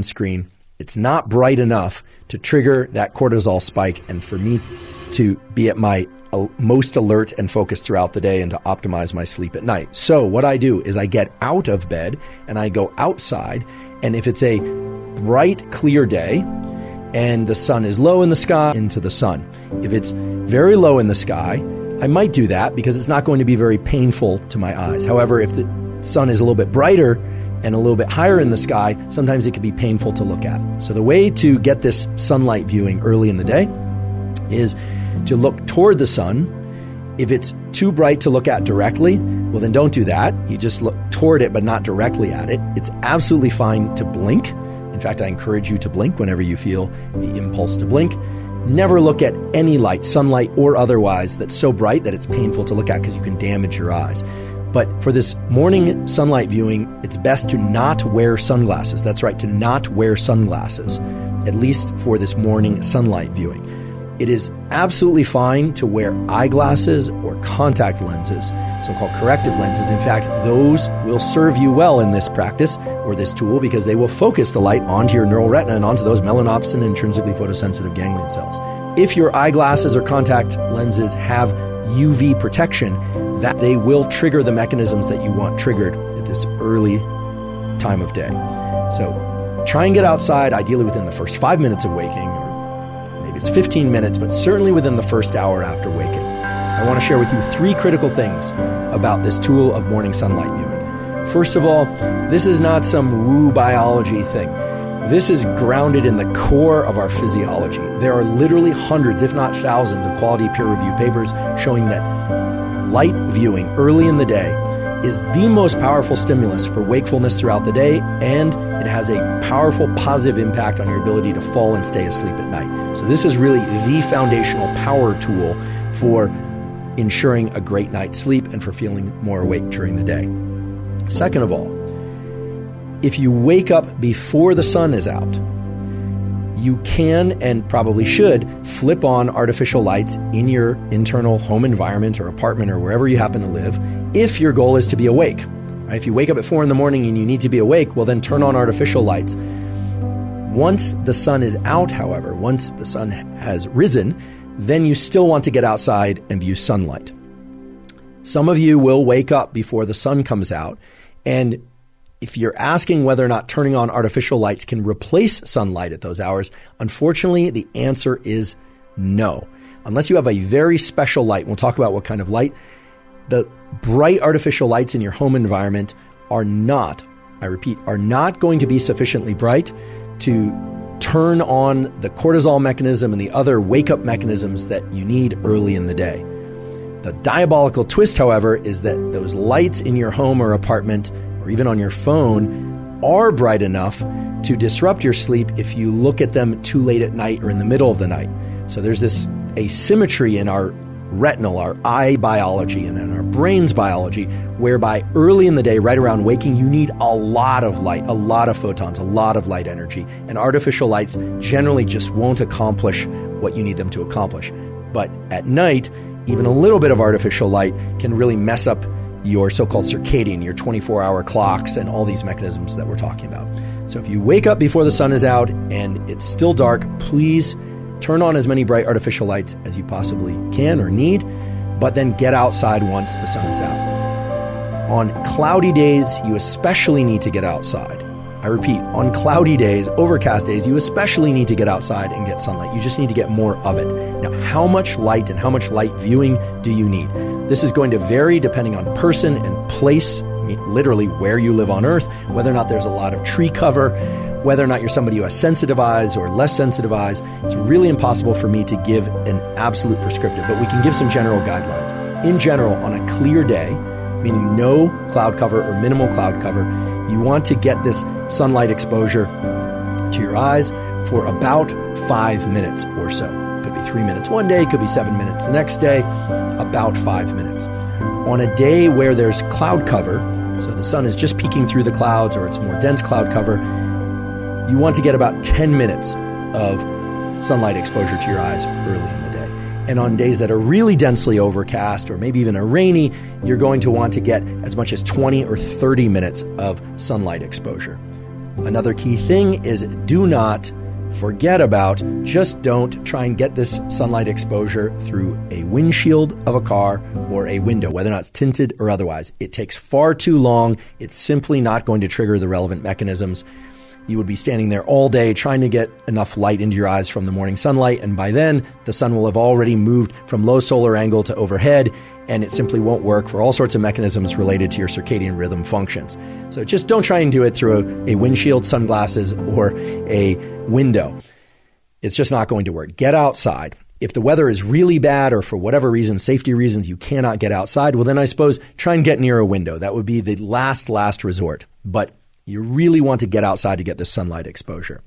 screen, it's not bright enough to trigger that cortisol spike and for me to be at my most alert and focused throughout the day and to optimize my sleep at night. So what I do is I get out of bed and I go outside, and if it's a bright, clear day and the sun is low in the sky, into the sun. If it's very low in the sky, I might do that because it's not going to be very painful to my eyes. However, if the sun is a little bit brighter and a little bit higher in the sky, sometimes it can be painful to look at. So the way to get this sunlight viewing early in the day is to look toward the sun. If it's too bright to look at directly, well then don't do that. You just look toward it but not directly at it. It's absolutely fine to blink. In fact, I encourage you to blink whenever you feel the impulse to blink. Never look at any light, sunlight or otherwise, that's so bright that it's painful to look at because you can damage your eyes. But for this morning sunlight viewing, it's best to not wear sunglasses. That's right, to not wear sunglasses, at least for this morning sunlight viewing. It is absolutely fine to wear eyeglasses or contact lenses, so-called corrective lenses. In fact, those will serve you well in this practice or this tool because they will focus the light onto your neural retina and onto those melanopsin intrinsically photosensitive ganglion cells. If your eyeglasses or contact lenses have UV protection, that they will trigger the mechanisms that you want triggered at this early time of day. So try and get outside, ideally within the first 5 minutes of waking, or maybe it's 15 minutes, but certainly within the first hour after waking. I want to share with you 3 critical things about this tool of morning sunlight viewing. First of all, this is not some woo biology thing. This is grounded in the core of our physiology. There are literally hundreds, if not thousands, of quality peer-reviewed papers showing that light viewing early in the day is the most powerful stimulus for wakefulness throughout the day, and it has a powerful positive impact on your ability to fall and stay asleep at night. So this is really the foundational power tool for ensuring a great night's sleep and for feeling more awake during the day. Second of all, if you wake up before the sun is out, you can and probably should flip on artificial lights in your internal home environment or apartment or wherever you happen to live if your goal is to be awake. Right? If you wake up at 4 in the morning and you need to be awake, well then turn on artificial lights. Once the sun is out, however, once the sun has risen, then you still want to get outside and view sunlight. Some of you will wake up before the sun comes out, and if you're asking whether or not turning on artificial lights can replace sunlight at those hours, unfortunately, the answer is no. Unless you have a very special light, we'll talk about what kind of light, the bright artificial lights in your home environment are not, I repeat, are not going to be sufficiently bright to turn on the cortisol mechanism and the other wake-up mechanisms that you need early in the day. The diabolical twist, however, is that those lights in your home or apartment or even on your phone are bright enough to disrupt your sleep if you look at them too late at night or in the middle of the night. So there's this asymmetry in our retinal, our eye biology, and in our brain's biology, whereby early in the day, right around waking, you need a lot of light, a lot of photons, a lot of light energy. And artificial lights generally just won't accomplish what you need them to accomplish. But at night, even a little bit of artificial light can really mess up your so-called circadian, your 24-hour clocks, and all these mechanisms that we're talking about. So if you wake up before the sun is out and it's still dark, please turn on as many bright artificial lights as you possibly can or need, but then get outside once the sun is out. On cloudy days, you especially need to get outside. I repeat, on cloudy days, overcast days, you especially need to get outside and get sunlight. You just need to get more of it. Now, how much light and how much light viewing do you need? This is going to vary depending on person and place, literally where you live on Earth, whether or not there's a lot of tree cover, whether or not you're somebody who has sensitive eyes or less sensitive eyes. It's really impossible for me to give an absolute prescriptive, but we can give some general guidelines. In general, on a clear day, meaning no cloud cover or minimal cloud cover, you want to get this sunlight exposure to your eyes for about 5 minutes or so. It could be 3 minutes one day, it could be 7 minutes the next day, about 5 minutes. On a day where there's cloud cover, so the sun is just peeking through the clouds or it's more dense cloud cover, you want to get about 10 minutes of sunlight exposure to your eyes early in the day. And on days that are really densely overcast or maybe even a rainy, you're going to want to get as much as 20 or 30 minutes of sunlight exposure. Another key thing is do not forget about, just don't try and get this sunlight exposure through a windshield of a car or a window, whether or not it's tinted or otherwise. It takes far too long. It's simply not going to trigger the relevant mechanisms. You would be standing there all day trying to get enough light into your eyes from the morning sunlight, and by then the sun will have already moved from low solar angle to overhead, and it simply won't work for all sorts of mechanisms related to your circadian rhythm functions. So just don't try and do it through a windshield, sunglasses, or a window. It's just not going to work. Get outside. If the weather is really bad or for whatever reason, safety reasons, you cannot get outside, well then I suppose try and get near a window. That would be the last resort. But you really want to get outside to get this sunlight exposure.